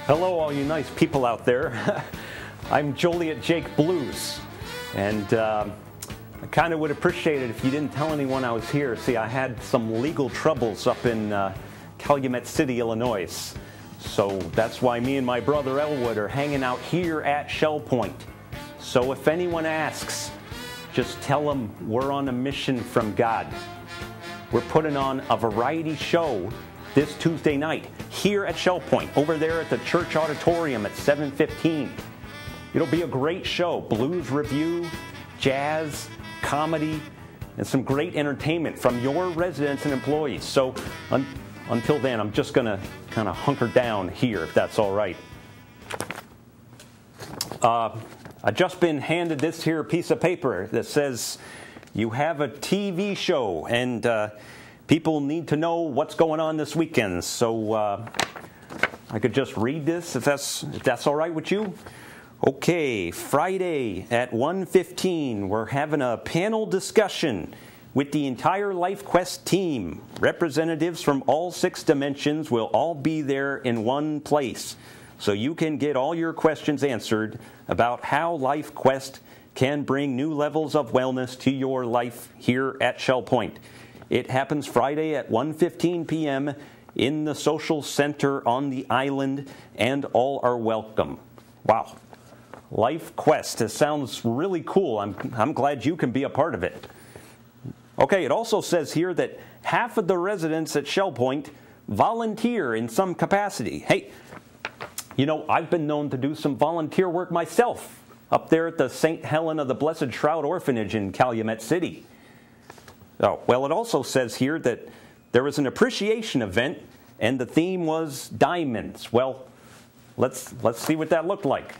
Hello, all you nice people out there. I'm Joliet Jake Blues, and I kind of would appreciate it if you didn't tell anyone I was here. See, I had some legal troubles up in Calumet City, Illinois, so that's why me and my brother Elwood are hanging out here at Shell Point. So if anyone asks, just tell them we're on a mission from God. We're putting on a variety show this Tuesday night here at Shell Point, over there at the church auditorium at 7:15. It'll be a great show. Blues review, jazz, comedy, and some great entertainment from your residents and employees. So until then, I'm just going to kind of hunker down here, if that's all right. I've just been handed this here piece of paper that says you have a TV show, and people need to know what's going on this weekend. So I could just read this if that's all right with you. Okay, Friday at 1:15, we're having a panel discussion with the entire LifeQuest team. Representatives from all 6 dimensions will all be there in one place, so you can get all your questions answered about how LifeQuest can bring new levels of wellness to your life here at Shell Point. It happens Friday at 1:15 p.m. in the social center on the island, and all are welcome. Wow. LifeQuest, it sounds really cool. I'm glad you can be a part of it. Okay, it also says here that half of the residents at Shell Point volunteer in some capacity. Hey, you know, I've been known to do some volunteer work myself up there at the St. Helen of the Blessed Shroud Orphanage in Calumet City. Oh, well, it also says here that there was an appreciation event and the theme was diamonds. Well, let's see what that looked like.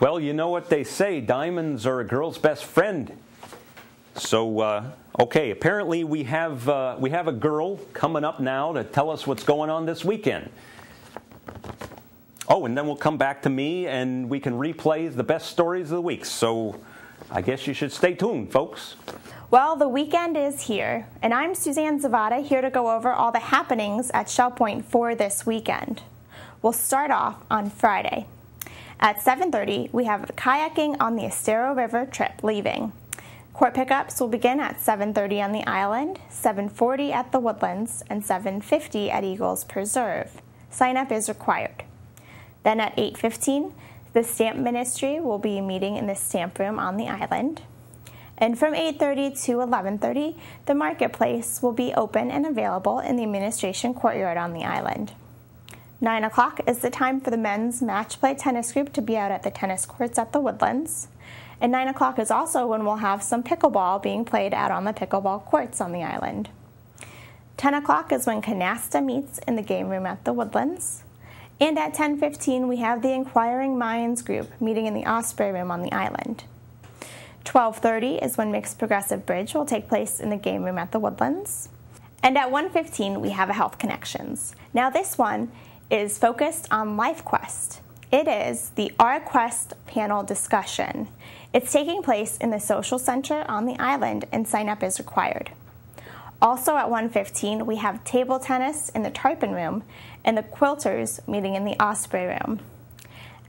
Well, you know what they say, diamonds are a girl's best friend. So, okay, apparently we have a girl coming up now to tell us what's going on this weekend. Oh, and then we'll come back to me and we can replay the best stories of the week. So I guess you should stay tuned, folks. Well, the weekend is here, and I'm Suzanne Zavada, here to go over all the happenings at Shell Point for this weekend. We'll start off on Friday. At 7:30, we have kayaking on the Estero River trip leaving. Court pickups will begin at 7:30 on the island, 7:40 at the Woodlands, and 7:50 at Eagles Preserve. Sign up is required. Then at 8:15, the Stamp Ministry will be meeting in the stamp room on the island. And from 8:30 to 11:30, the marketplace will be open and available in the administration courtyard on the island. 9 o'clock is the time for the men's match play tennis group to be out at the tennis courts at the Woodlands. And 9 o'clock is also when we'll have some pickleball being played out on the pickleball courts on the island. 10 o'clock is when Canasta meets in the game room at the Woodlands. And at 10:15, we have the Inquiring Minds group meeting in the Osprey room on the island. 12:30 is when Mixed Progressive Bridge will take place in the game room at the Woodlands. And at 1:15, we have a Health Connections. Now this one is focused on LifeQuest. It is the RQuest panel discussion. It's taking place in the Social Center on the island, and sign up is required. Also at 1:15, we have table tennis in the Tarpon room and the Quilters meeting in the Osprey room.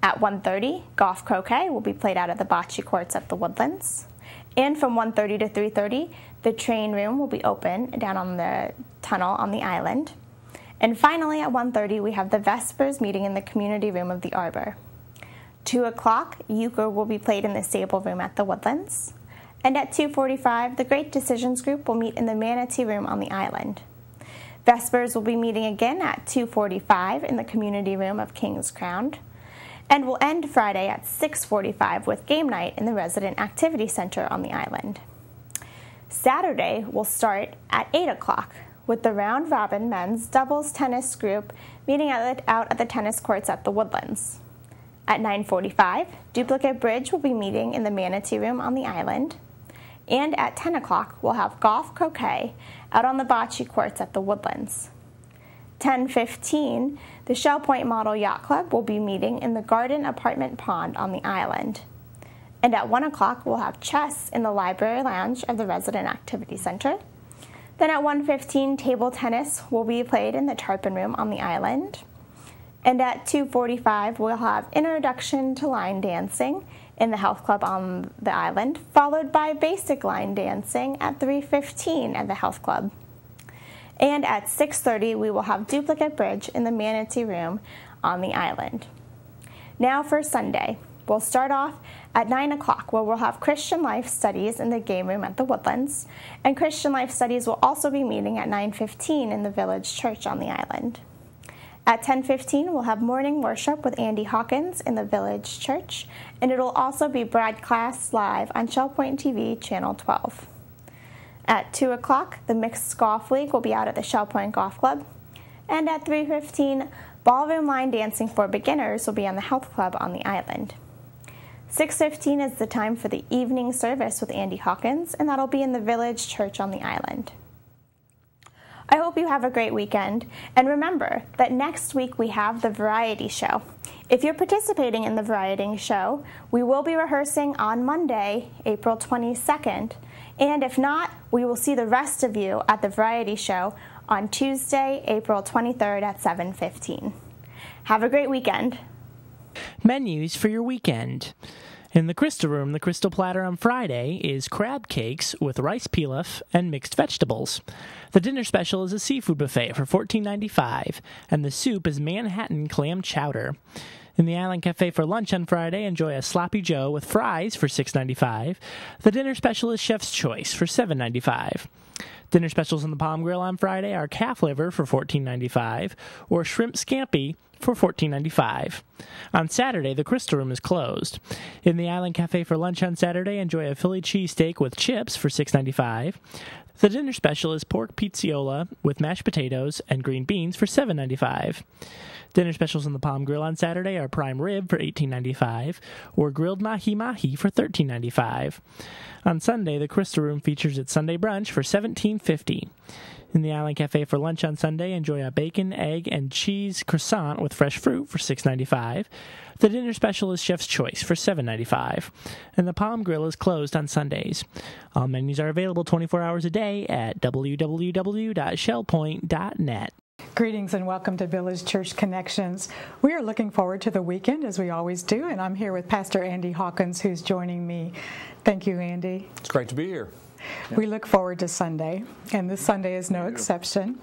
At 1:30, golf croquet will be played out at the bocce courts at the Woodlands. And from 1:30 to 3:30, the train room will be open down on the tunnel on the island. And finally, at 1:30, we have the Vespers meeting in the community room of the Arbor. 2 o'clock, euchre will be played in the stable room at the Woodlands. And at 2:45, the Great Decisions group will meet in the Manatee room on the island. Vespers will be meeting again at 2:45 in the community room of King's Crown. And we'll end Friday at 6:45 with game night in the Resident Activity Center on the island. Saturday will start at 8 o'clock with the Round Robin men's doubles tennis group meeting out at the tennis courts at the Woodlands. At 9:45, Duplicate Bridge will be meeting in the Manatee room on the island. And at 10 o'clock, we'll have golf croquet out on the bocce courts at the Woodlands. 10:15, the Shell Point Model Yacht Club will be meeting in the Garden Apartment Pond on the island. And at 1 o'clock, we'll have chess in the Library Lounge of the Resident Activity Center. Then at 1:15, table tennis will be played in the Tarpon room on the island. And at 2:45, we'll have Introduction to Line Dancing in the Health Club on the island, followed by Basic Line Dancing at 3:15 at the Health Club. And at 6:30, we will have Duplicate Bridge in the Manatee room on the island. Now for Sunday. We'll start off at 9 o'clock, where we'll have Christian Life Studies in the game room at the Woodlands. And Christian Life Studies will also be meeting at 9:15 in the Village Church on the island. At 10:15, we'll have morning worship with Andy Hawkins in the Village Church, and it'll also be broadcast live on Shell Point TV Channel 12. At 2 o'clock, the Mixed Golf League will be out at the Shell Point Golf Club. And at 3:15, Ballroom Line Dancing for Beginners will be on the Health Club on the island. 6:15 is the time for the evening service with Andy Hawkins, and that'll be in the Village Church on the island. I hope you have a great weekend, and remember that next week we have the Variety Show. If you're participating in the Variety Show, we will be rehearsing on Monday, April 22nd, and if not, we will see the rest of you at the Variety Show on Tuesday, April 23rd at 7:15. Have a great weekend. Menus for your weekend. In the Crystal Room, the Crystal Platter on Friday is crab cakes with rice pilaf and mixed vegetables. The dinner special is a seafood buffet for $14.95, and the soup is Manhattan clam chowder. In the Island Cafe for lunch on Friday, enjoy a Sloppy Joe with fries for $6.95. The dinner special is Chef's Choice for $7.95. Dinner specials on the Palm Grill on Friday are calf liver for $14.95 or shrimp scampi for $14.95. On Saturday, the Crystal Room is closed. In the Island Cafe for lunch on Saturday, enjoy a Philly cheesesteak with chips for $6.95. The dinner special is pork pizziola with mashed potatoes and green beans for $7.95. Dinner specials on the Palm Grill on Saturday are prime rib for $18.95 or grilled mahi-mahi for $13.95. On Sunday, the Crystal Room features its Sunday brunch for $17.50. In the Island Cafe for lunch on Sunday, enjoy a bacon, egg, and cheese croissant with fresh fruit for $6.95. The dinner special is Chef's Choice for $7.95. And the Palm Grill is closed on Sundays. All menus are available 24 hours a day at www.shellpoint.net. Greetings and welcome to Village Church Connections. We are looking forward to the weekend, as we always do, and I'm here with Pastor Andy Hawkins, who's joining me. Thank you, Andy. It's great to be here. We look forward to Sunday, and this Sunday is no exception.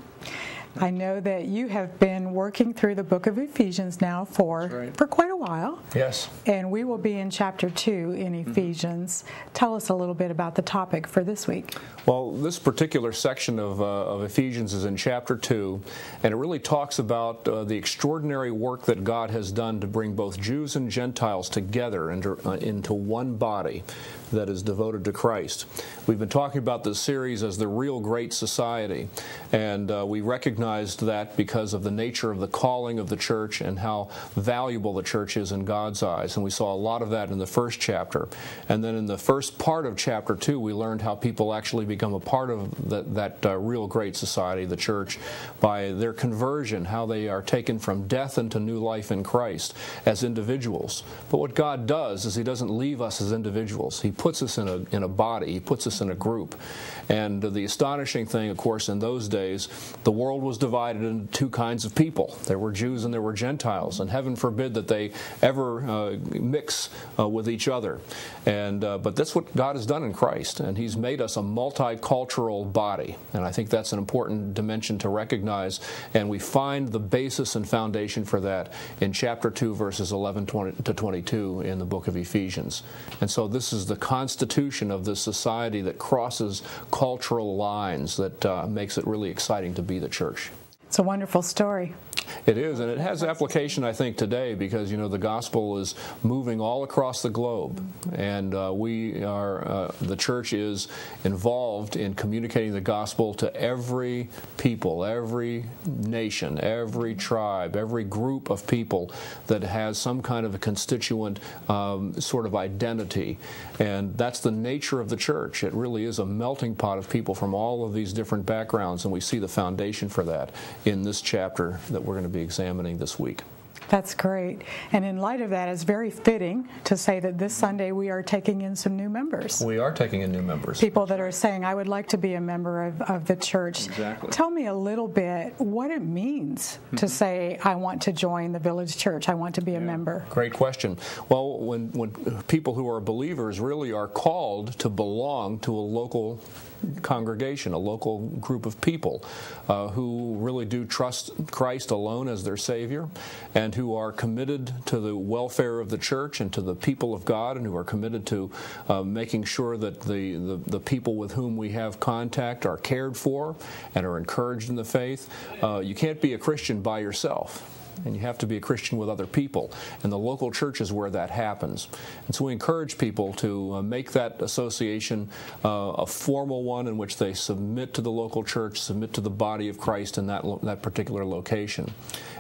I know that you have been working through the book of Ephesians now for quite a while. Yes. And we will be in chapter 2 in Ephesians. Tell us a little bit about the topic for this week. Well, this particular section of Ephesians is in chapter 2, and it really talks about the extraordinary work that God has done to bring both Jews and Gentiles together into one body that is devoted to Christ. We've been talking about this series as the real great society, and we recognized that because of the nature of the calling of the church and how valuable the church is in God's eyes. And we saw a lot of that in the first chapter. And then in the first part of chapter 2, we learned how people actually become a part of that real great society, the church, by their conversion, how they are taken from death into new life in Christ as individuals. But what God does is He doesn't leave us as individuals. He puts us in a body. He puts us in a group. And the astonishing thing, of course, in those days, the world was divided into two kinds of people. There were Jews and there were Gentiles, and heaven forbid that they ever mix with each other. And but that's what God has done in Christ, and He's made us a multicultural body. And I think that's an important dimension to recognize, and we find the basis and foundation for that in chapter 2, verses 11 to 22 in the book of Ephesians. And so this is the constitution of this society that crosses cultural lines that makes it really exciting to be the church. It's a wonderful story. It is, and it has application, I think, today because, the gospel is moving all across the globe, and the church is involved in communicating the gospel to every people, every nation, every tribe, every group of people that has some kind of a constituent sort of identity, and that's the nature of the church. It really is a melting pot of people from all of these different backgrounds, and we see the foundation for that in this chapter that we're going to be examining this week. That's great. And in light of that, it's very fitting to say that this Sunday we are taking in some new members. We are taking in new members. People that are saying, I would like to be a member of the church. Exactly. Tell me a little bit what it means to say, I want to join the Village Church. I want to be a member. Great question. Well, when people who are believers really are called to belong to a local congregation, a local group of people who really do trust Christ alone as their Savior, and who are committed to the welfare of the church and to the people of God, and who are committed to making sure that the people with whom we have contact are cared for and are encouraged in the faith. You can't be a Christian by yourself, and you have to be a Christian with other people, and the local church is where that happens. And so we encourage people to make that association a formal one in which they submit to the local church, submit to the body of Christ in that particular location.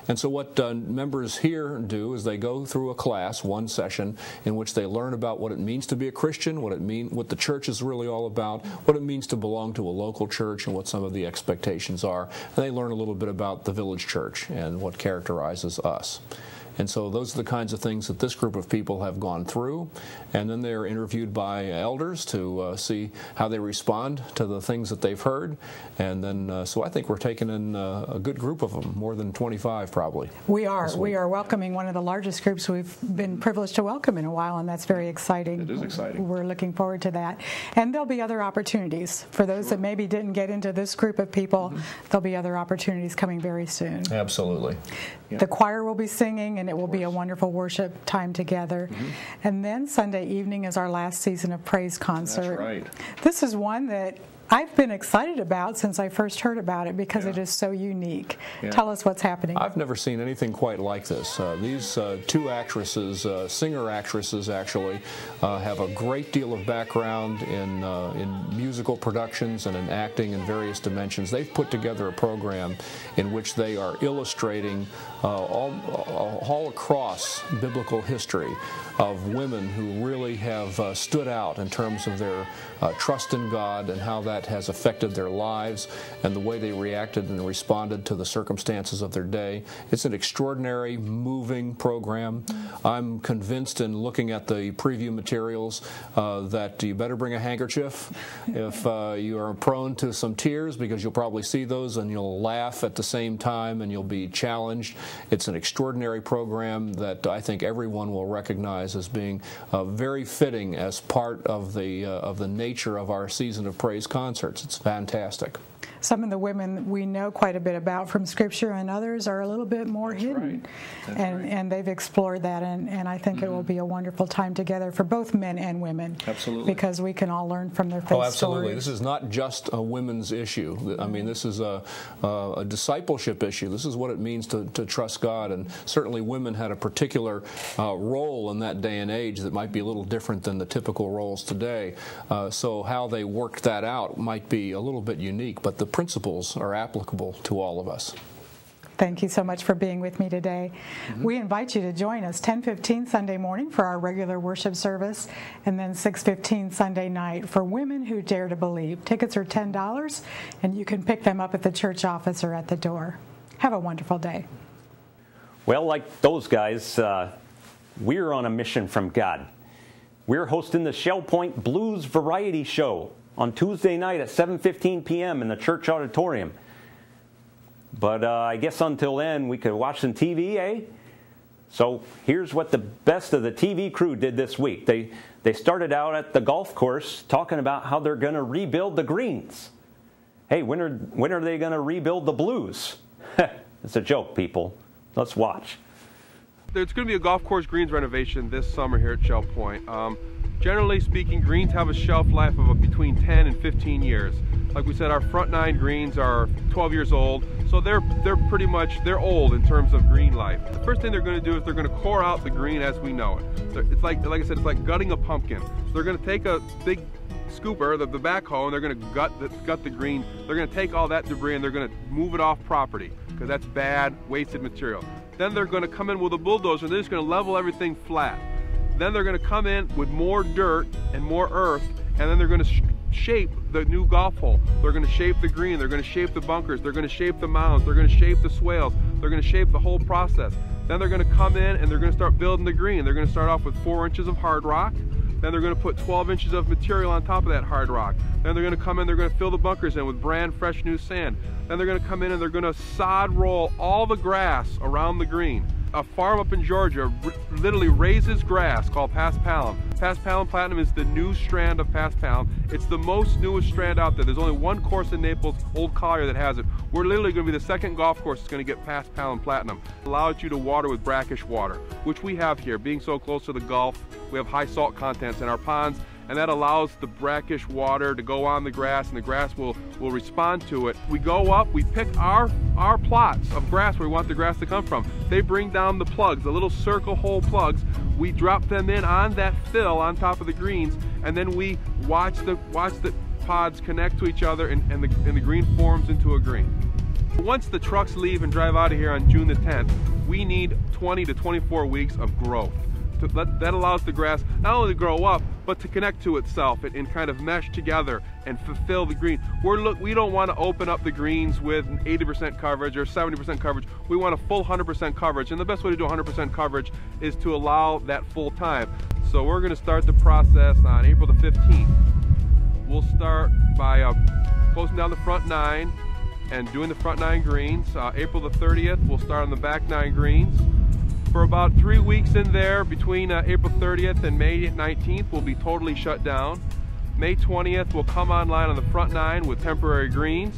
And so what members here do is they go through a class, one session, in which they learn about what it means to be a Christian, what the church is really all about, what it means to belong to a local church, and what some of the expectations are. And they learn a little bit about the Village Church and what characterizes us. And so those are the kinds of things that this group of people have gone through. And then they're interviewed by elders to see how they respond to the things that they've heard. And then, so I think we're taking in a good group of them, more than 25 probably. We are. We are welcoming one of the largest groups we've been privileged to welcome in a while, and that's very exciting. It is exciting. We're looking forward to that. And there'll be other opportunities. For those that maybe didn't get into this group of people, there'll be other opportunities coming very soon. Absolutely. The choir will be singing, and it will be a wonderful worship time together. And then Sunday evening is our last season of praise concert. That's right. This is one that I've been excited about since I first heard about it because it is so unique. Yeah. Tell us what's happening. I've never seen anything quite like this. These two actresses, singer-actresses actually, have a great deal of background in musical productions and in acting in various dimensions. They've put together a program in which they are illustrating all across biblical history of women who really have stood out in terms of their trust in God and how that has affected their lives and the way they reacted and responded to the circumstances of their day. It's an extraordinary, moving program. I'm convinced in looking at the preview materials that you better bring a handkerchief if you are prone to some tears, because you'll probably see those and you'll laugh at the same time and you'll be challenged. It's an extraordinary program that I think everyone will recognize as being very fitting as part of the nature of our season of praise concerts. It's fantastic. Some of the women we know quite a bit about from Scripture, and others are a little bit more hidden. And they've explored that, and I think it will be a wonderful time together for both men and women. Absolutely. Because we can all learn from their faith stories. Absolutely. This is not just a women's issue. I mean, this is a discipleship issue. This is what it means to trust God, and certainly women had a particular role in that day and age that might be a little different than the typical roles today. So how they worked that out might be a little bit unique, but the principles are applicable to all of us. Thank you so much for being with me today. We invite you to join us 10:15 Sunday morning for our regular worship service, and then 6:15 Sunday night for Women Who Dare to Believe. Tickets are $10, and you can pick them up at the church office or at the door. Have a wonderful day. Well, like those guys, we're on a mission from God. We're hosting the Shell Point Blues Variety Show on Tuesday night at 7:15 p.m. in the church auditorium. But I guess until then, we could watch some TV, eh? So here's what the best of the TV crew did this week. They started out at the golf course talking about how they're going to rebuild the greens. Hey, when are they going to rebuild the blues? It's a joke, people. Let's watch. There's going to be a golf course greens renovation this summer here at Shell Point. Generally speaking, greens have a shelf life of between 10 and 15 years. Like we said, our front 9 greens are 12 years old, so they're pretty much, they're old in terms of green life. The first thing they're going to do is they're going to core out the green as we know it. It's like I said, it's like gutting a pumpkin. So they're going to take a big scooper, the backhoe, and they're going to gut the green. They're going to take all that debris and they're going to move it off property, because that's bad, wasted material. Then they're going to come in with a bulldozer and they're just going to level everything flat. Then they're going to come in with more dirt and more earth, and then they're going to shape the new golf hole. They're going to shape the green, they're going to shape the bunkers, they're going to shape the mounds, they're going to shape the swales, they're going to shape the whole process. Then they're going to come in and they're going to start building the green. They're going to start off with 4 inches of hard rock. Then they're going to put 12 inches of material on top of that hard rock. Then they're going to come in, they're going to fill the bunkers in with brand fresh new sand. Then they're going to come in and they're going to sod roll all the grass around the green. A farm up in Georgia literally raises grass called Paspalum. Paspalum Platinum is the new strand of Paspalum. It's the most newest strand out there. There's only one course in Naples, Old Collier, that has it. We're literally going to be the second golf course that's going to get Paspalum Platinum. It allows you to water with brackish water, which we have here. Being so close to the Gulf, we have high salt contents in our ponds, and that allows the brackish water to go on the grass, and the grass will respond to it. We go up, we pick our plots of grass where we want the grass to come from. They bring down the plugs, the little circle hole plugs. We drop them in on that fill on top of the greens, and then we watch the pods connect to each other, and the green forms into a green. Once the trucks leave and drive out of here on June the 10th, we need 20 to 24 weeks of growth. That allows the grass not only to grow up, but to connect to itself and kind of mesh together and fulfill the green. We don't want to open up the greens with 80% coverage or 70% coverage. We want a full 100% coverage, and the best way to do 100% coverage is to allow that full time. So we're going to start the process on April the 15th. We'll start by closing down the front 9 and doing the front 9 greens. April the 30th, we'll start on the back 9 greens. For about 3 weeks in there, between April 30th and May 19th, we'll be totally shut down. May 20th, we'll come online on the front 9 with temporary greens.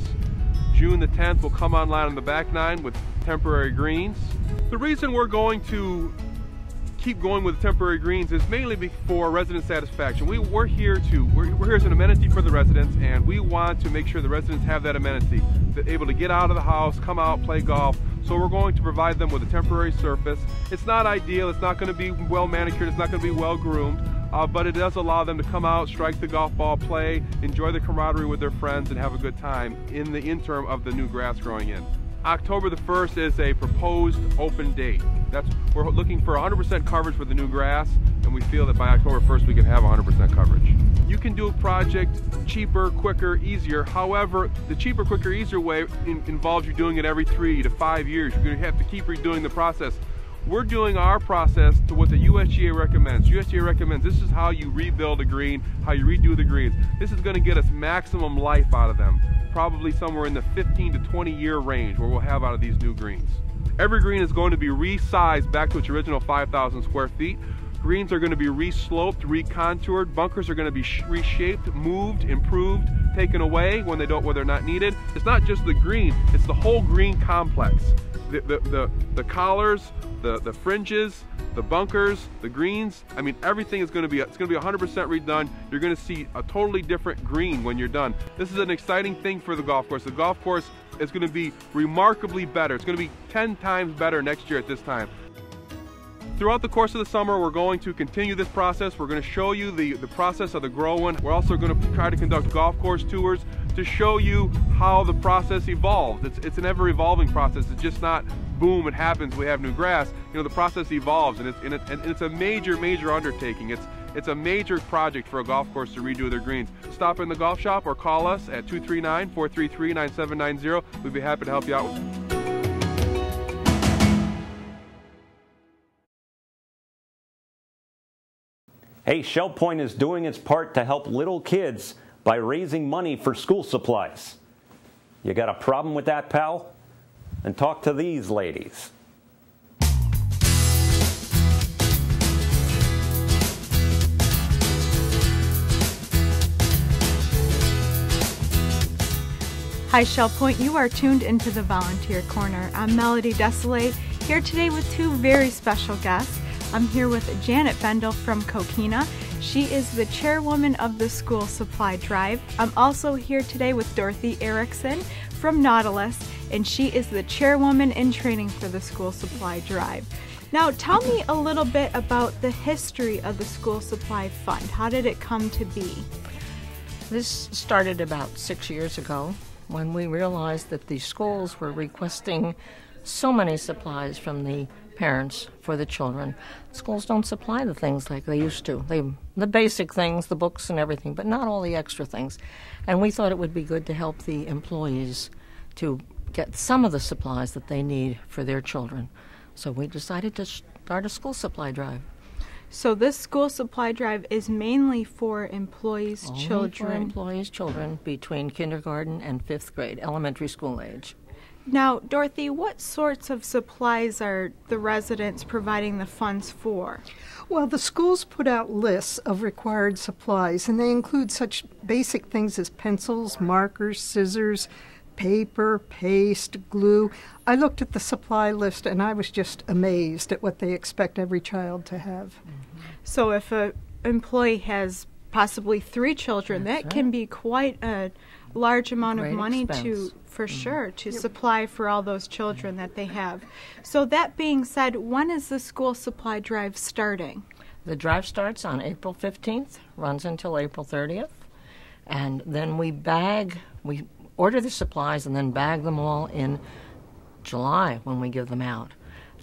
June the 10th, we'll come online on the back 9 with temporary greens. The reason we're going to keep going with temporary greens is mainly for resident satisfaction. We're here as an amenity for the residents, and we want to make sure the residents have that amenity. They're able to get out of the house, come out, play golf. So we're going to provide them with a temporary surface. It's not ideal, it's not going to be well manicured, it's not going to be well groomed, but it does allow them to come out, strike the golf ball, play, enjoy the camaraderie with their friends, and have a good time in the interim of the new grass growing in. October the 1st is a proposed open date. We're looking for 100% coverage for the new grass, and we feel that by October 1st we can have 100% coverage. You can do a project cheaper, quicker, easier. However, the cheaper, quicker, easier way involves you doing it every 3 to 5 years. You're going to have to keep redoing the process. We're doing our process to what the USGA recommends. USGA recommends this is how you rebuild a green, how you redo the greens. This is going to get us maximum life out of them, probably somewhere in the 15 to 20 year range where we'll have out of these new greens. Every green is going to be resized back to its original 5,000 square feet. Greens are going to be re-sloped, recontoured. Bunkers are going to be reshaped, moved, improved, taken away when they're not needed. It's not just the green, it's the whole green complex. The collars, the fringes, the bunkers, the greens, I mean everything is going to be 100% redone. You're going to see a totally different green when you're done. This is an exciting thing for the golf course. The golf course is going to be remarkably better. It's going to be 10 times better next year at this time. Throughout the course of the summer, we're going to continue this process. We're going to show you the process of the growing. We're also going to try to conduct golf course tours to show you how the process evolves. It's an ever-evolving process. It's just not boom, it happens, we have new grass. You know, the process evolves, and it's a major undertaking. It's a major project for a golf course to redo their greens. Stop in the golf shop or call us at 239-433-9790. We'd be happy to help you out. Hey, Shell Point is doing its part to help little kids by raising money for school supplies. You got a problem with that, pal? And talk to these ladies. Hi Shell Point, you are tuned into the Volunteer Corner. I'm Melody Desolate, here today with two very special guests. I'm here with Janet Bendel from Coquina. She is the chairwoman of the School Supply Drive. I'm also here today with Dorothy Erickson from Nautilus, and she is the chairwoman in training for the School Supply Drive. Now, tell me a little bit about the history of the School Supply Fund. How did it come to be? This started about 6 years ago when we realized that the schools were requesting so many supplies from the parents for the children. Schools don't supply the things like they used to. The basic things, the books and everything, but not all the extra things. And we thought it would be good to help the employees to get some of the supplies that they need for their children. So we decided to start a school supply drive. So this school supply drive is mainly for employees' Only children. for employees' children between kindergarten and 5th grade, elementary school age. Now, Dorothy, what sorts of supplies are the residents providing the funds for? Well, the schools put out lists of required supplies, and they include such basic things as pencils, markers, scissors, paper, paste, glue. I looked at the supply list, and I was just amazed at what they expect every child to have. So if an employee has possibly 3 children, that can be quite a large amount of money to supply for all those children that they have. So that being said, when is the school supply drive starting? The drive starts on April 15th, runs until April 30th, and then we order the supplies and then bag them all in July when we give them out,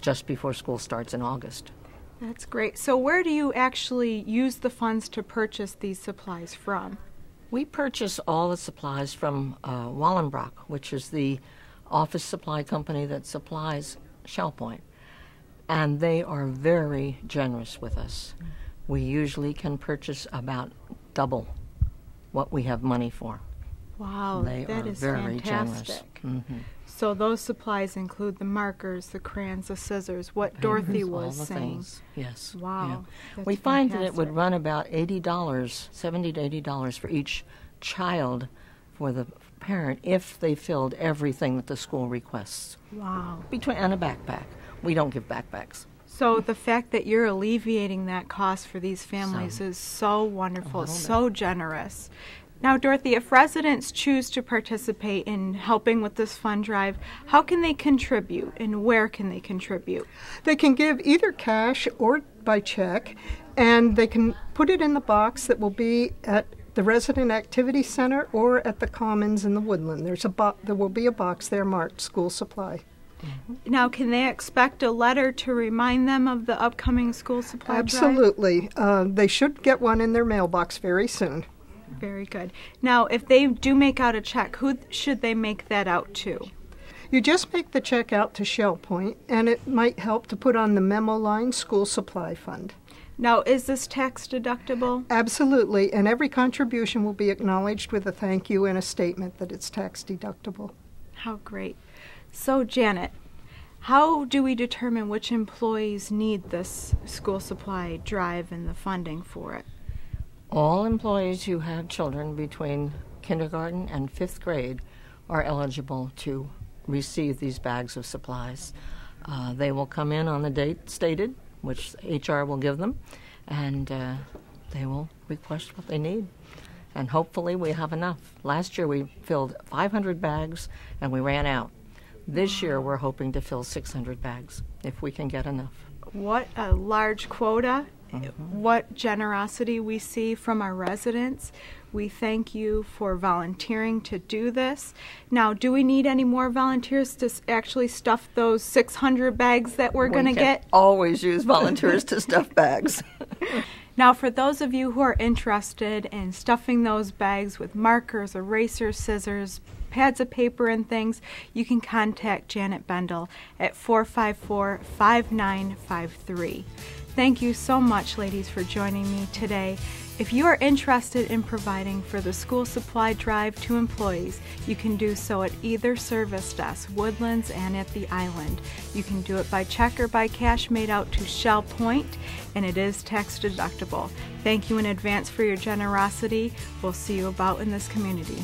just before school starts in August. That's great. So where do you actually use the funds to purchase these supplies from? We purchase all the supplies from Wallenbrock, which is the office supply company that supplies Shell Point. And they are very generous with us. We usually can purchase about double what we have money for. Wow, that is very fantastic. Generous. Mm-hmm. So those supplies include the markers, the crayons, the scissors, what Dorothy was all the saying. Things. Yes. Wow. Yeah. We find that it would run about $80, $70 to $80 for each child for the parent if they filled everything that the school requests. Wow. And a backpack. We don't give backpacks. So the fact that you're alleviating that cost for these families is so wonderful, so generous. Now, Dorothy, if residents choose to participate in helping with this fund drive, how can they contribute and where can they contribute? They can give either cash or by check, and they can put it in the box that will be at the Resident Activity Center or at the Commons in the Woodland. There will be a box there marked school supply. Now, can they expect a letter to remind them of the upcoming school supply drive? Absolutely. They should get one in their mailbox very soon. Very good. Now, if they do make out a check, who should they make that out to? You just make the check out to Shell Point, and it might help to put on the memo line School Supply Fund. Now, is this tax deductible? Absolutely, and every contribution will be acknowledged with a thank you and a statement that it's tax deductible. How great. So, Janet, how do we determine which employees need this school supply drive and the funding for it? All employees who have children between kindergarten and 5th grade are eligible to receive these bags of supplies. They will come in on the date stated, which HR will give them, and they will request what they need. And hopefully we have enough. Last year we filled 500 bags and we ran out. This year we're hoping to fill 600 bags if we can get enough. What a large quota. What generosity we see from our residents. We thank you for volunteering to do this. Now, do we need any more volunteers to actually stuff those 600 bags that we're going to get? Always use volunteers to stuff bags. Now, for those of you who are interested in stuffing those bags with markers, erasers, scissors, pads of paper and things, you can contact Janet Bendel at 454-5953. Thank you so much, ladies, for joining me today. If you are interested in providing for the school supply drive to employees, you can do so at either service desk, Woodlands and at the Island. You can do it by check or by cash made out to Shell Point, and it is tax deductible. Thank you in advance for your generosity. We'll see you about in this community.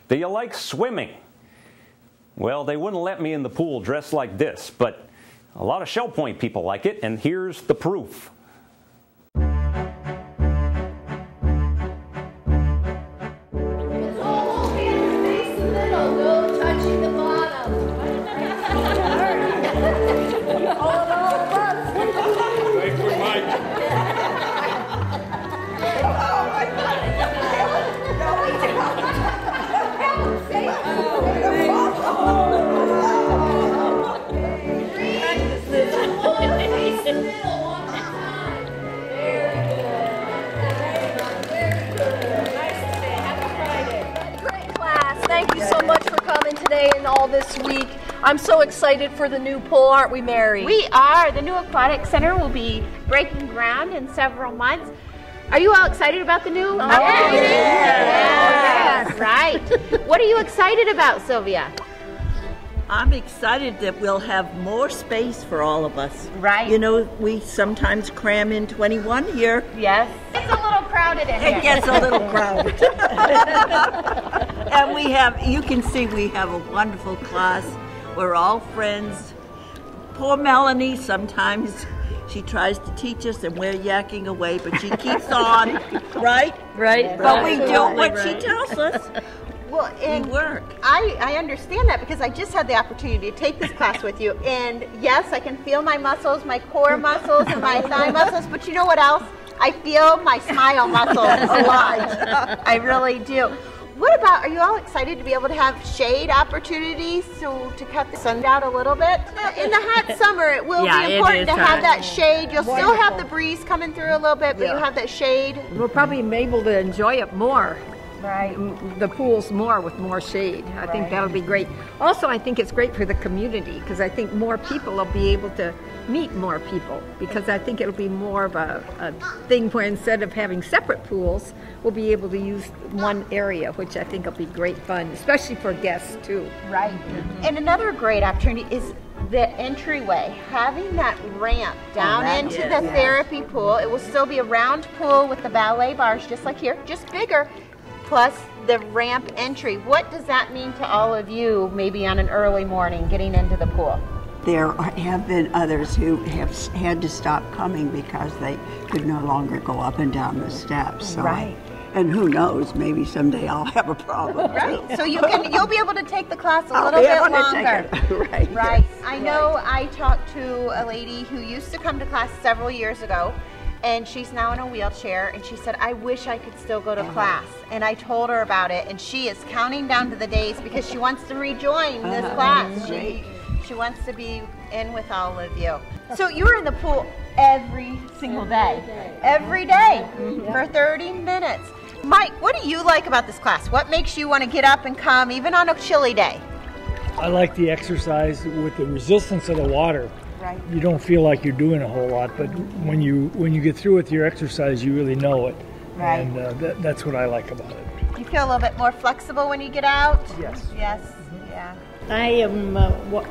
Do you like swimming? Well, they wouldn't let me in the pool dressed like this, but a lot of Shell Point people like it, and here's the proof. And all this week. I'm so excited for the new pool, aren't we, Mary? We are. The new aquatic center will be breaking ground in several months. Are you all excited about the new? Yes. Right. What are you excited about, Sylvia? I'm excited that we'll have more space for all of us. Right. You know, we sometimes cram in 21 here. Yes. It's a little crowded in here. It gets a little crowded. And we have, you can see we have a wonderful class. We're all friends. Poor Melanie, sometimes she tries to teach us and we're yakking away, but she keeps on, right? Right. But we do what she tells us. Well, and I understand that because I just had the opportunity to take this class with you. And yes, I can feel my muscles, my core muscles and my thigh muscles, but you know what else? I feel my smile muscles a lot. I really do. What about, are you all excited to be able to have shade opportunities to cut the sun out a little bit? In the hot summer, it will be important to have that shade. You'll still have the breeze coming through a little bit, but you have that shade. We'll probably be able to enjoy it more. Right. The pools more with more shade. I think that'll be great. Also, I think it's great for the community because I think more people will be able to meet more people because I think it'll be more of a thing where instead of having separate pools, we'll be able to use one area, which I think will be great fun, especially for guests too. Right. And another great opportunity is the entryway, having that ramp down into the therapy pool. It will still be a round pool with the ballet bars just like here, just bigger, plus the ramp entry. What does that mean to all of you, maybe on an early morning, getting into the pool? There have been others who have had to stop coming because they could no longer go up and down the steps. So right. And who knows, maybe someday I'll have a problem. Right. So you'll be able to take the class a little bit longer. Right. Right. I know I talked to a lady who used to come to class several years ago, and she's now in a wheelchair, and she said, I wish I could still go to class. And I told her about it, and she is counting down to the days because she wants to rejoin this class. She wants to be in with all of you. So you were in the pool every single day. Every day for 30 minutes. Mike, what do you like about this class? What makes you want to get up and come even on a chilly day? I like the exercise with the resistance of the water. Right. You don't feel like you're doing a whole lot, but when you get through with your exercise, you really know it. Right. And that's what I like about it. You feel a little bit more flexible when you get out? Yes. Yes. Yeah. I am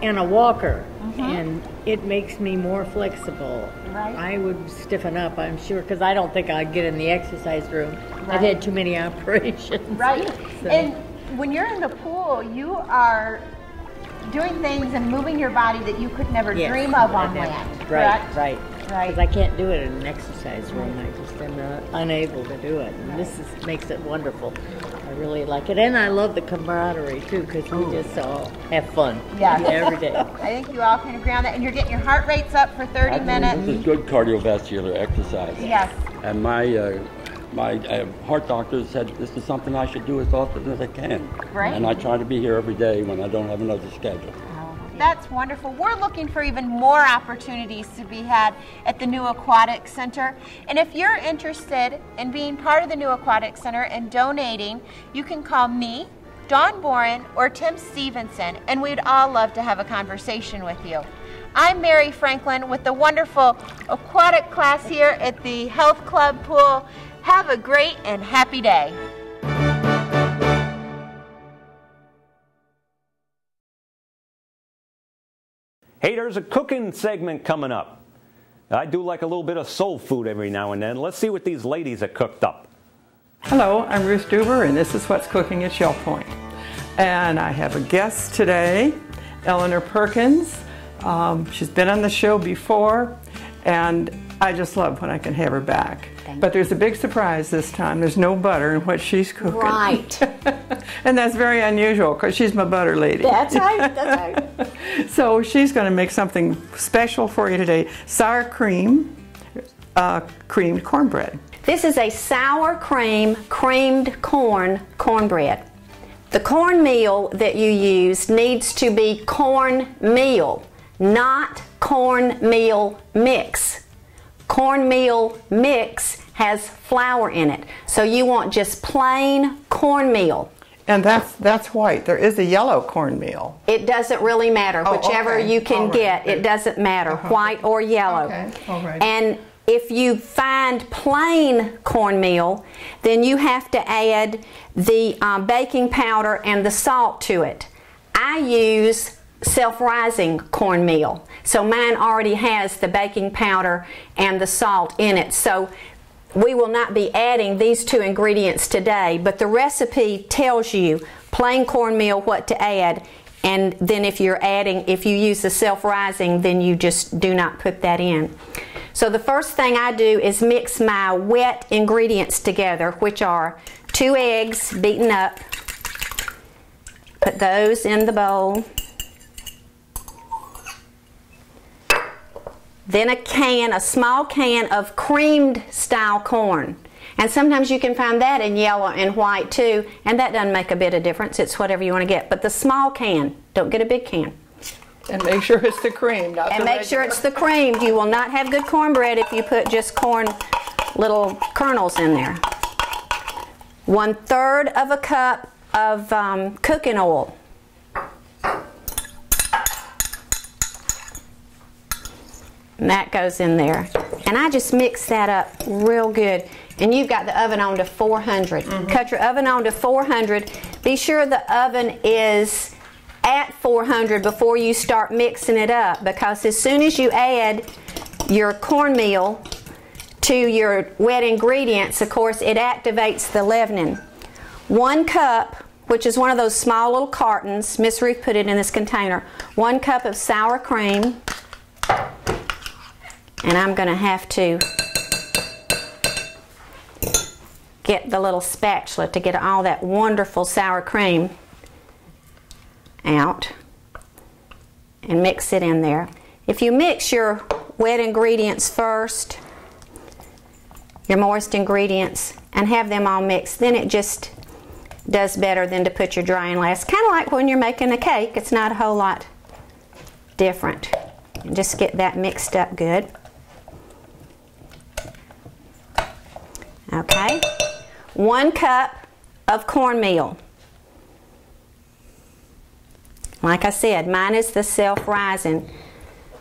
in a walker, and it makes me more flexible. Right. I would stiffen up, I'm sure, because I don't think I'd get in the exercise room. Right. I've had too many operations. Right. So. And when you're in the pool, you are doing things and moving your body that you could never dream of on land. Correct? Right. Because I can't do it in an exercise room. I just am unable to do it. And this makes it wonderful. I really like it. And I love the camaraderie, too, because we just all have fun every day. I think you all can agree on that. And you're getting your heart rates up for 30 minutes. This is good cardiovascular exercise. Yes. And my heart doctor said this is something I should do as often as I can. Right. And I try to be here every day when I don't have another schedule. That's wonderful. We're looking for even more opportunities to be had at the new Aquatic Center. And if you're interested in being part of the new Aquatic Center and donating, you can call me, Dawn Boren, or Tim Stephenson, and we'd all love to have a conversation with you. I'm Mary Franklin with the wonderful aquatic class here at the Health Club Pool. Have a great and happy day. Hey, there's a cooking segment coming up. I do like a little bit of soul food every now and then. Let's see what these ladies have cooked up. Hello, I'm Ruth Duber, and this is What's Cooking at Shell Point. And I have a guest today, Eleanor Perkins. She's been on the show before, and I just love when I can have her back. But there's a big surprise this time. There's no butter in what she's cooking. Right. And that's very unusual because she's my butter lady. That's right. That's right. So she's going to make something special for you today. Sour cream, creamed cornbread. This is a sour cream creamed cornbread. The cornmeal that you use needs to be cornmeal, not cornmeal mix. Cornmeal mix has flour in it, so you want just plain cornmeal. And that's white. There is a yellow cornmeal. It doesn't really matter. Whichever you can get, it doesn't matter, white or yellow. Okay. All right. And if you find plain cornmeal, then you have to add the baking powder and the salt to it. I use self-rising cornmeal, so mine already has the baking powder and the salt in it. So we will not be adding these two ingredients today, but the recipe tells you plain cornmeal what to add, and then if you use the self-rising, then you just do not put that in. So the first thing I do is mix my wet ingredients together, which are 2 eggs beaten up. Put those in the bowl. Then a small can of creamed style corn. And sometimes you can find that in yellow and white too, and that doesn't make a bit of difference. It's whatever you want to get. But the small can, don't get a big can. And make sure it's the cream, not and the make sure it's the cream. You will not have good cornbread if you put just little kernels in there. 1/3 of a cup of cooking oil. And that goes in there. And I just mix that up real good. And you've got the oven on to 400. Cut your oven on to 400. Be sure the oven is at 400 before you start mixing it up, because as soon as you add your cornmeal to your wet ingredients, of course, it activates the leavening. 1 cup, which is one of those small little cartons, Miss Ruth put it in this container, 1 cup of sour cream, and I'm going to have to get the little spatula to get all that wonderful sour cream out and mix it in there. If you mix your wet ingredients first, your moist ingredients, and have them all mixed, then it just does better than to put your dry in last. Kind of like when you're making a cake, it's not a whole lot different. Just get that mixed up good. Okay, 1 cup of cornmeal. Like I said, mine is the self-rising.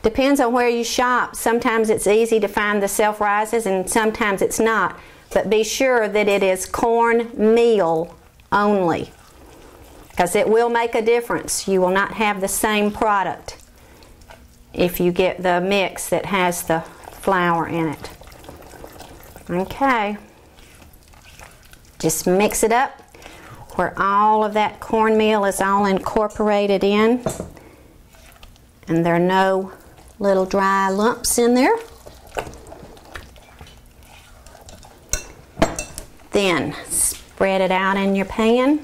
Depends on where you shop. Sometimes it's easy to find the self-rises and sometimes it's not. But be sure that it is cornmeal only, because it will make a difference. You will not have the same product if you get the mix that has the flour in it. Okay. Just mix it up where all of that cornmeal is all incorporated in and there are no little dry lumps in there. Then spread it out in your pan.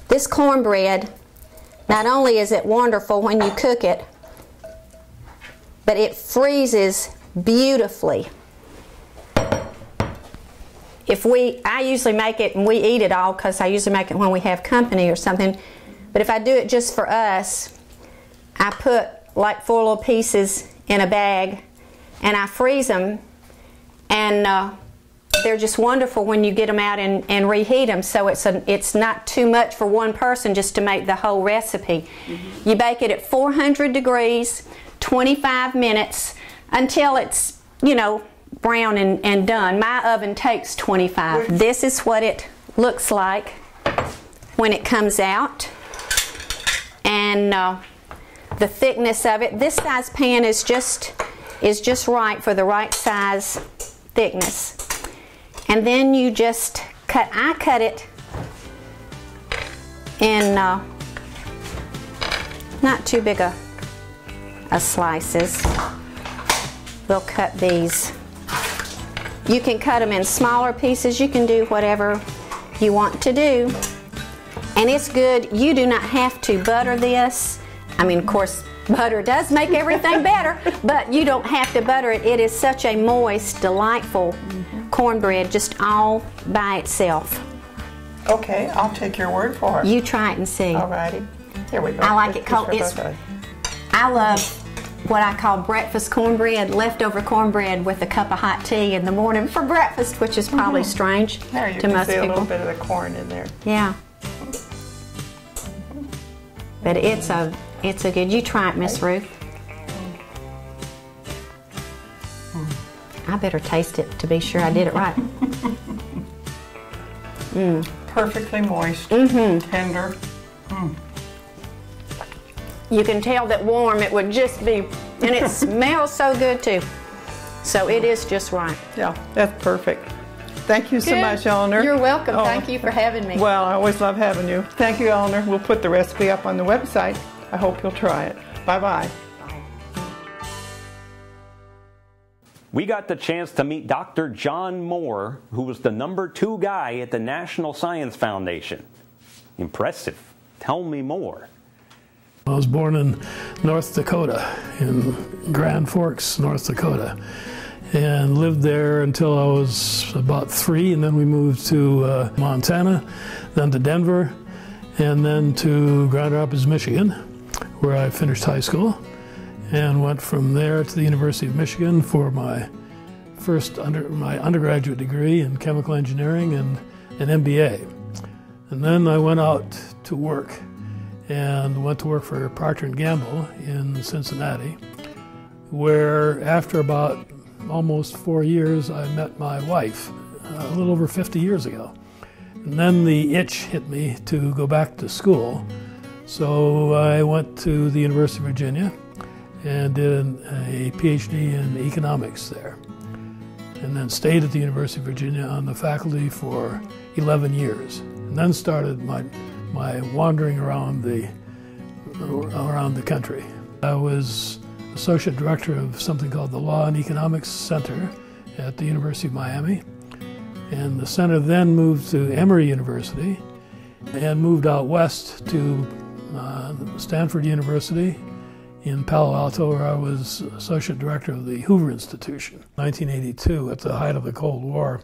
This cornbread, not only is it wonderful when you cook it, but it freezes beautifully. I usually make it and we eat it all because I usually make it when we have company or something. But if I do it just for us, I put like 4 little pieces in a bag and I freeze them, and they're just wonderful when you get them out and reheat them. So it's not too much for one person just to make the whole recipe. Mm-hmm. You bake it at 400 degrees, 25 minutes until it's, you know, brown and done. My oven takes 25. This is what it looks like when it comes out, and the thickness of it. This size pan is just right for the right size thickness. And then you just cut. I cut it in not too big a slices. We'll cut these. You can cut them in smaller pieces. You can do whatever you want to do. And it's good. You do not have to butter this. I mean, of course, butter does make everything better, but you don't have to butter it. It is such a moist, delightful cornbread just all by itself. Okay, I'll take your word for it. You try it and see. Alrighty. Here we go. I like it cold. I love what I call breakfast cornbread, leftover cornbread with a cup of hot tea in the morning for breakfast, which is probably strange to most people. You can see a little bit of the corn in there. Yeah. But it's a good. You try it, Miss Ruth. I better taste it to be sure I did it right. Perfectly moist, tender. You can tell that warm it would just be, and it smells so good too. So it is just right. Yeah, that's perfect. Thank you so much, Eleanor. You're welcome. Thank you for having me. Well, I always love having you. Thank you, Eleanor. We'll put the recipe up on the website. I hope you'll try it. Bye-bye. We got the chance to meet Dr. John Moore, who was the #2 guy at the National Science Foundation. Impressive. Tell me more. I was born in North Dakota, in Grand Forks, North Dakota, and lived there until I was about 3, and then we moved to Montana, then to Denver, and then to Grand Rapids, Michigan, where I finished high school, and went from there to the University of Michigan for my my undergraduate degree in chemical engineering and an MBA. And then I went out to work and went to work for Procter & Gamble in Cincinnati, where after about almost 4 years, I met my wife a little over 50 years ago. And then the itch hit me to go back to school. So I went to the University of Virginia and did a PhD in economics there. And then stayed at the University of Virginia on the faculty for 11 years. And then started my wandering around the country. I was associate director of something called the Law and Economics Center at the University of Miami. And the center then moved to Emory University and moved out west to Stanford University in Palo Alto, where I was associate director of the Hoover Institution, 1982, at the height of the Cold War.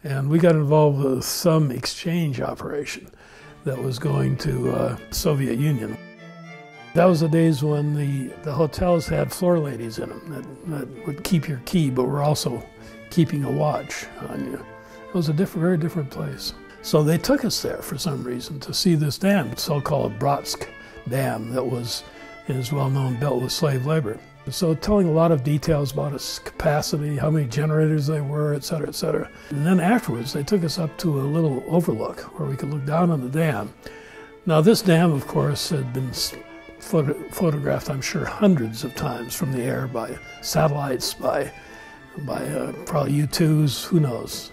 And we got involved with some exchange operation that was going to the Soviet Union. That was the days when the hotels had floor ladies in them that would keep your key, but were also keeping a watch on you. It was a very different place. So they took us there for some reason to see this dam, so-called Bratsk Dam, that is well known, built with slave labor. So telling a lot of details about its capacity, how many generators they were, et cetera, et cetera. And then afterwards, they took us up to a little overlook where we could look down on the dam. Now this dam, of course, had been photographed, I'm sure, hundreds of times from the air by satellites, by probably U-2s, who knows.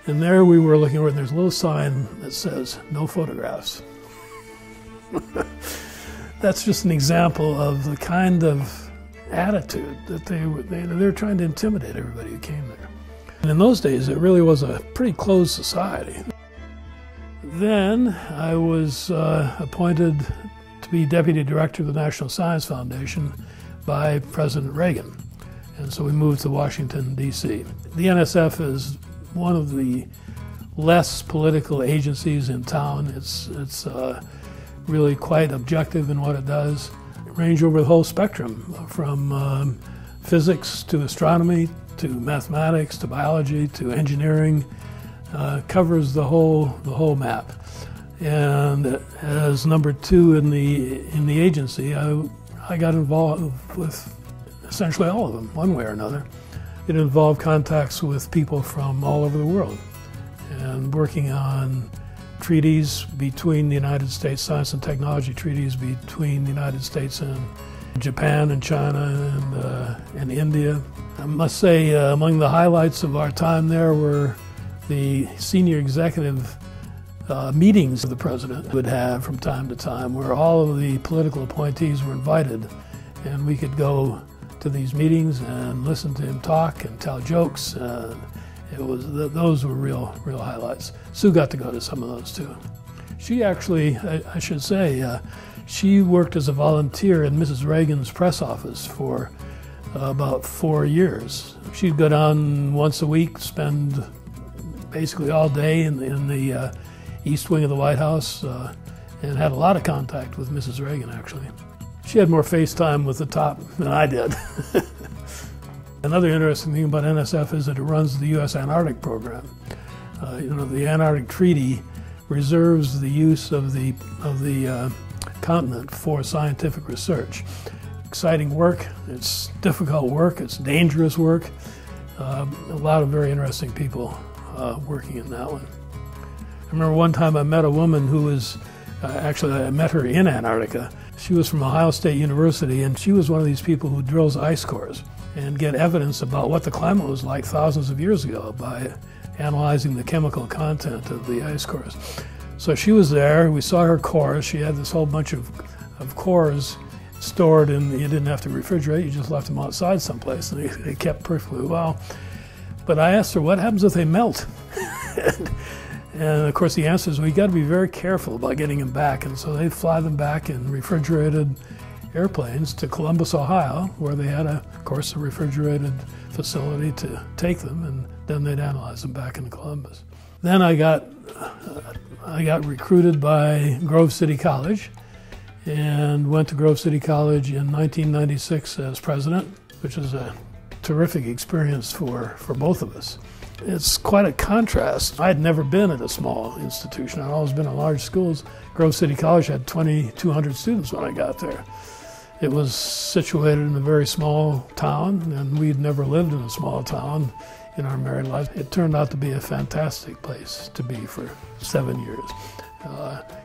And there we were looking over, and there's a little sign that says, "No photographs." That's just an example of the kind of attitude that they were trying to intimidate everybody who came there. And in those days, it really was a pretty closed society. Then I was appointed to be deputy director of the National Science Foundation by President Reagan. And so we moved to Washington, D.C. The NSF is one of the less political agencies in town. It's really quite objective in what it does. It ranges over the whole spectrum, from physics to astronomy to mathematics to biology to engineering. Covers the whole map. And as number 2 in the agency, I got involved with essentially all of them, one way or another. It involved contacts with people from all over the world and working on treaties between the United States, science and technology treaties between the United States and Japan and China and India. I must say among the highlights of our time there were the senior executive meetings the president would have from time to time, where all of the political appointees were invited, and we could go to these meetings and listen to him talk and tell jokes. Those were real highlights. Sue got to go to some of those too. She actually, I should say, she worked as a volunteer in Mrs. Reagan's press office for about 4 years. She'd go down once a week, spend basically all day in the East Wing of the White House, and had a lot of contact with Mrs. Reagan, actually. She had more FaceTime with the top than I did. Another interesting thing about NSF is that it runs the U.S. Antarctic program. The Antarctic Treaty reserves the use of the continent for scientific research. Exciting work, it's difficult work, it's dangerous work. A lot of very interesting people working in that one. I remember one time I met a woman who was, actually I met her in Antarctica. She was from Ohio State University, and she was one of these people who drills ice cores and get evidence about what the climate was like thousands of years ago by analyzing the chemical content of the ice cores. So she was there, we saw her cores. She had this whole bunch of cores stored, and you didn't have to refrigerate, you just left them outside someplace, and they kept perfectly well. But I asked her, what happens if they melt? And of course the answer is, well, you got to be very careful about getting them back. And so they fly them back in refrigerated airplanes to Columbus, Ohio, where they had, of course, a refrigerated facility to take them, and then they'd analyze them back in Columbus. Then I got recruited by Grove City College and went to Grove City College in 1996 as president, which was a terrific experience for both of us. It's quite a contrast. I had never been at a small institution. I'd always been at large schools. Grove City College had 2,200 students when I got there. It was situated in a very small town, and we'd never lived in a small town in our married life. It turned out to be a fantastic place to be for 7 years.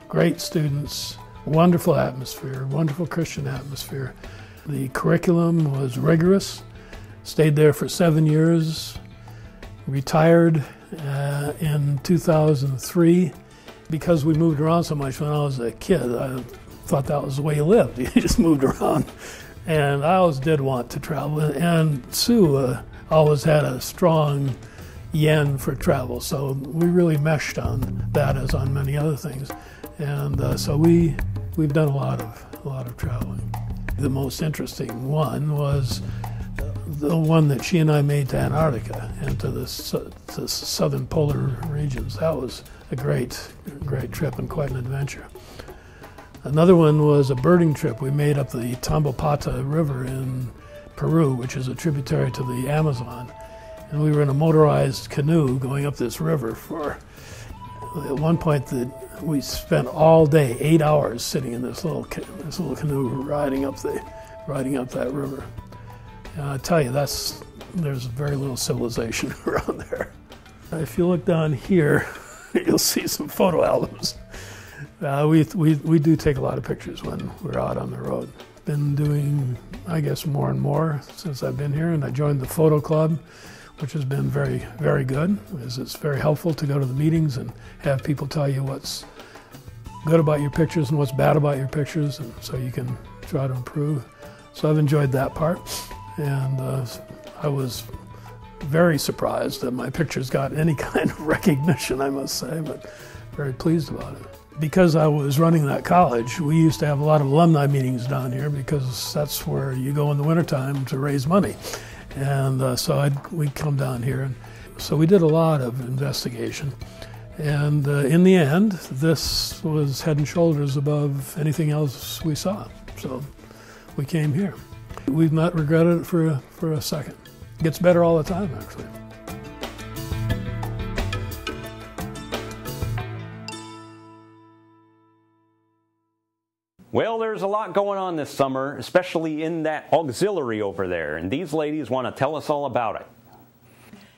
Great students, wonderful atmosphere, wonderful Christian atmosphere. The curriculum was rigorous. Stayed there for 7 years, retired in 2003. Because we moved around so much when I was a kid, I thought that was the way you lived. You just moved around. And I always did want to travel. And Sue always had a strong yen for travel, so we really meshed on that as on many other things. And so we've done a lot of traveling. The most interesting one was the one that she and I made to Antarctica and to the southern polar regions. That was a great trip and quite an adventure. Another one was a birding trip we made up the Tambopata River in Peru, which is a tributary to the Amazon. And we were in a motorized canoe going up this river for, at one point we spent all day, 8 hours, sitting in this little canoe riding up that river. And I tell you, there's very little civilization around there. If you look down here, you'll see some photo albums. We do take a lot of pictures when we're out on the road. Been doing, I guess, more and more since I've been here, and I joined the photo club, which has been very, very good, as it's very helpful to go to the meetings and have people tell you what's good about your pictures and what's bad about your pictures, and so you can try to improve. So I've enjoyed that part, and I was very surprised that my pictures got any kind of recognition, I must say, but very pleased about it. Because I was running that college, we used to have a lot of alumni meetings down here because that's where you go in the wintertime to raise money. And so we'd come down here. And so we did a lot of investigation. And in the end, this was head and shoulders above anything else we saw. So we came here. We've not regretted it for a second. It gets better all the time, actually. Well, there's a lot going on this summer, especially in that auxiliary over there, and these ladies want to tell us all about it.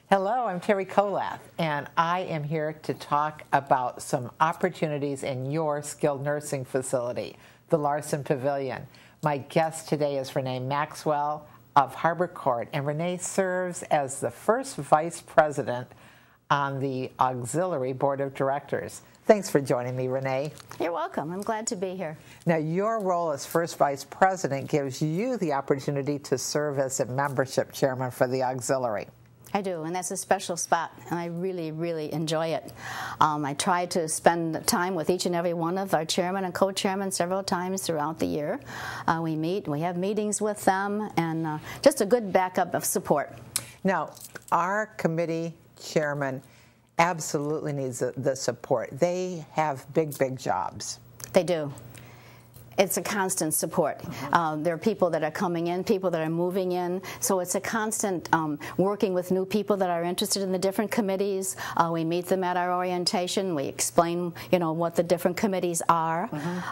Hello, I'm Terry Kolath, and I am here to talk about some opportunities in your skilled nursing facility, the Larson Pavilion. My guest today is Renee Maxwell of Harbor Court, and Renee serves as the first vice president on the Auxiliary Board of Directors. Thanks for joining me, Renee. You're welcome. I'm glad to be here. Now, your role as first vice president gives you the opportunity to serve as a membership chairman for the Auxiliary. I do, and that's a special spot, and I really, really enjoy it. I try to spend time with each and every one of our chairmen and co-chairmen several times throughout the year. We meet, we have meetings with them, and just a good backup of support. Now, our committee chairman absolutely needs the support. They have big, big jobs. They do. It's a constant support. There are people that are coming in, people that are moving in, so it's a constant working with new people that are interested in the different committees. We meet them at our orientation. We explain, what the different committees are.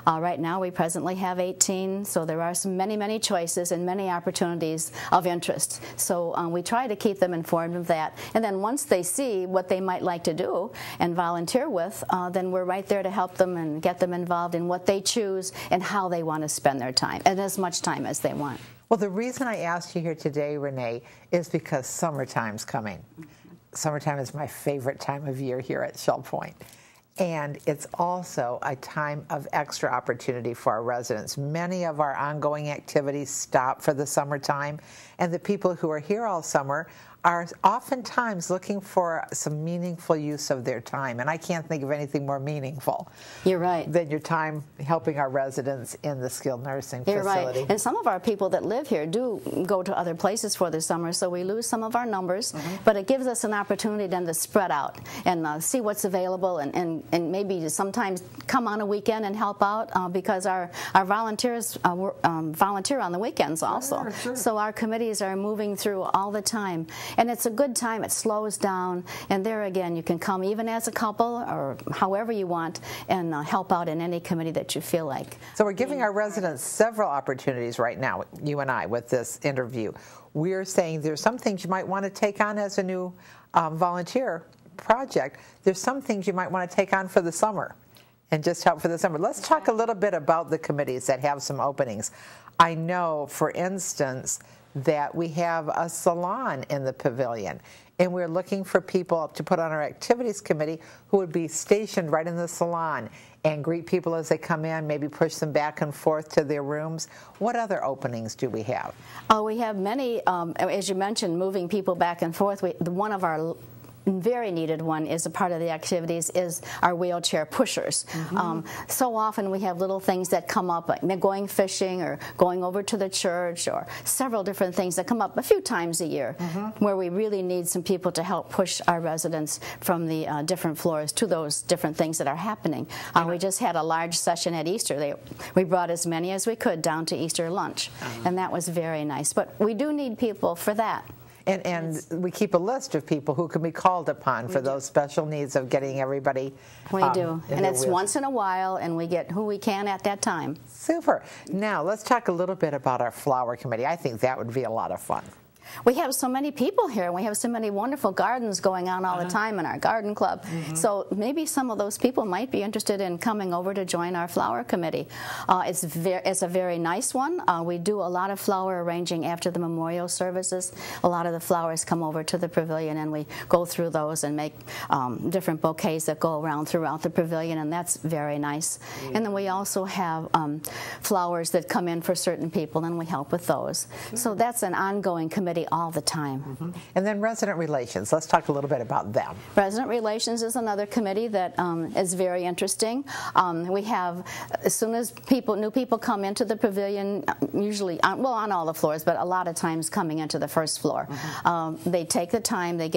Right now, we presently have 18, so there are many, many choices and many opportunities of interest. So we try to keep them informed of that. And then once they see what they might like to do and volunteer with, then we're right there to help them and get them involved in what they choose and how they want to spend their time, and as much time as they want. Well, the reason I asked you here today, Renee, is because summertime's coming. Summertime is my favorite time of year here at Shell Point. And it's also a time of extra opportunity for our residents. Many of our ongoing activities stop for the summertime, and the people who are here all summer are oftentimes looking for some meaningful use of their time. And I can't think of anything more meaningful. You're right. Than your time helping our residents in the skilled nursing facility. Right. And some of our people that live here do go to other places for the summer, so we lose some of our numbers. But it gives us an opportunity then to spread out and see what's available and maybe sometimes come on a weekend and help out because our volunteers volunteer on the weekends also. Sure. So our committees are moving through all the time. And it's a good time. It slows down. And there again, you can come even as a couple or however you want and help out in any committee that you feel like. So we're giving our residents several opportunities right now, you and I, with this interview. We're saying there's some things you might want to take on as a new volunteer project. There's some things you might want to take on for the summer and just help for the summer. Let's talk a little bit about the committees that have some openings. I know, for instance, that we have a salon in the pavilion, and we're looking for people to put on our activities committee who would be stationed right in the salon and greet people as they come in, maybe push them back and forth to their rooms. What other openings do we have? We have many, as you mentioned, moving people back and forth. One of our very needed one is a part of the activities is our wheelchair pushers. So often we have little things that come up, like going fishing or going over to the church, or several different things that come up a few times a year where we really need some people to help push our residents from the different floors to those different things that are happening. We just had a large session at Easter. We brought as many as we could down to Easter lunch, and that was very nice. But we do need people for that. And we keep a list of people who can be called upon for those special needs of getting everybody. We do, and it's once in a while, and we get who we can at that time. Super. Now let's talk a little bit about our flower committee. I think that would be a lot of fun. We have so many people here, and we have so many wonderful gardens going on all the time in our garden club. So maybe some of those people might be interested in coming over to join our flower committee. It's a very nice one. We do a lot of flower arranging after the memorial services. A lot of the flowers come over to the pavilion, and we go through those and make different bouquets that go around throughout the pavilion, and that's very nice. And then we also have flowers that come in for certain people, and we help with those. So that's an ongoing committee all the time. And then resident relations. Let's talk a little bit about them. Resident relations is another committee that is very interesting. We have, as soon as new people come into the pavilion, usually, on all the floors, but a lot of times coming into the first floor, they take the time, they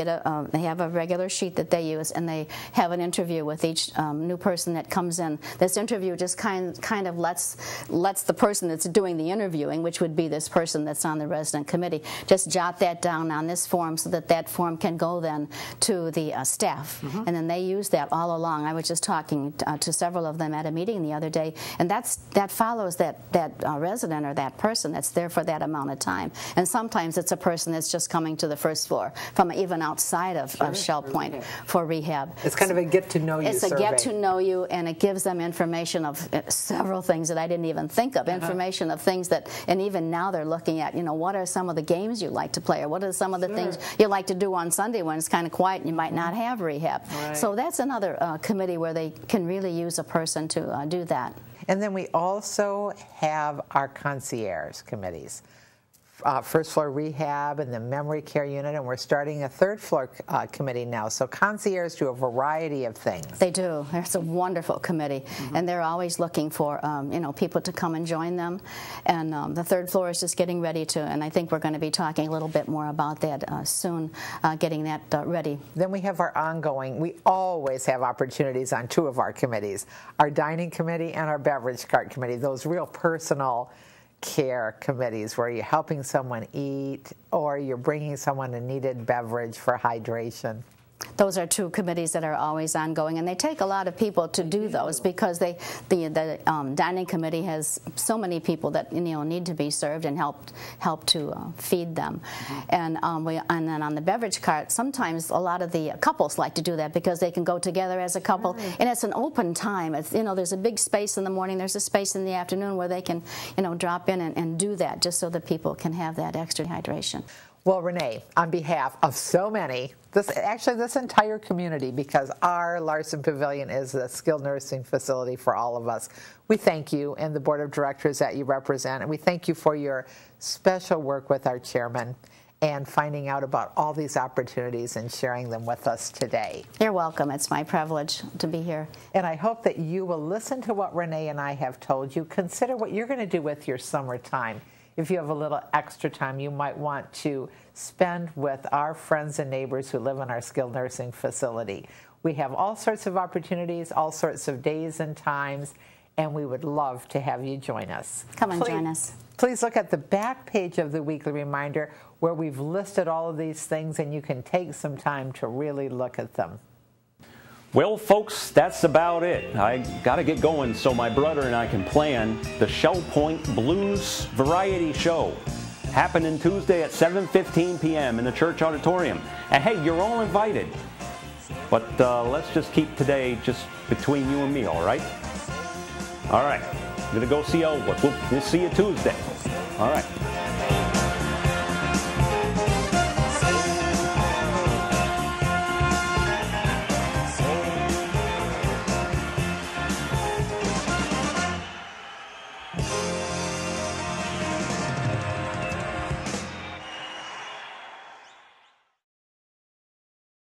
have a regular sheet that they use, and they have an interview with each new person that comes in. This interview just kind of lets the person that's doing the interviewing, which would be this person that's on the resident committee, just jot that down on this form so that form can go then to the staff. And then they use that all along. I was just talking to several of them at a meeting the other day, and that follows that resident or that person that's there for that amount of time. And sometimes it's a person that's just coming to the first floor from even outside of Shell Point for rehab. It's kind of a get-to-know-you survey. It's a get-to-know-you, and it gives them information of several things that I didn't even think of, information of things that, and even now they're looking at, what are some of the games you like to play, or what are some of the things you like to do on Sunday when it's kind of quiet and you might not have rehab. So that's another committee where they can really use a person to do that. And then we also have our concierge committees. First floor rehab and the memory care unit, and we're starting a third floor committee now. So concierge do a variety of things. They do. It's a wonderful committee, and they're always looking for people to come and join them. And the third floor is just getting ready to, and I think we're going to be talking a little bit more about that soon, getting that ready. Then we have our ongoing. We always have opportunities on two of our committees: our dining committee and our beverage cart committee. Those real personal care committees where you're helping someone eat or you're bringing someone a needed beverage for hydration. Those are two committees that are always ongoing, and they take a lot of people to do those because the dining committee has so many people that need to be served and help to feed them. And then on the beverage cart, sometimes a lot of the couples like to do that because they can go together as a couple, and it's an open time. It's, there's a big space in the morning, there's a space in the afternoon where they can drop in and do that just so that people can have that extra hydration. Well, Renee, on behalf of so many, this entire community, because our Larson Pavilion is a skilled nursing facility for all of us, we thank you and the board of directors that you represent, and we thank you for your special work with our chairman and finding out about all these opportunities and sharing them with us today. You're welcome. It's my privilege to be here. And I hope that you will listen to what Renee and I have told you. Consider what you're going to do with your summertime. If you have a little extra time, you might want to spend with our friends and neighbors who live in our skilled nursing facility. We have all sorts of opportunities, all sorts of days and times, and we would love to have you join us. Come and join us. Please look at the back page of the weekly reminder where we've listed all of these things, and you can take some time to really look at them. Well, folks, that's about it. I got to get going so my brother and I can plan the Shell Point Blues Variety Show, happening Tuesday at 7:15 p.m. in the church auditorium. And hey, you're all invited. But let's just keep today just between you and me, all right? All right. I'm going to go see Elwood. We'll see you Tuesday. All right.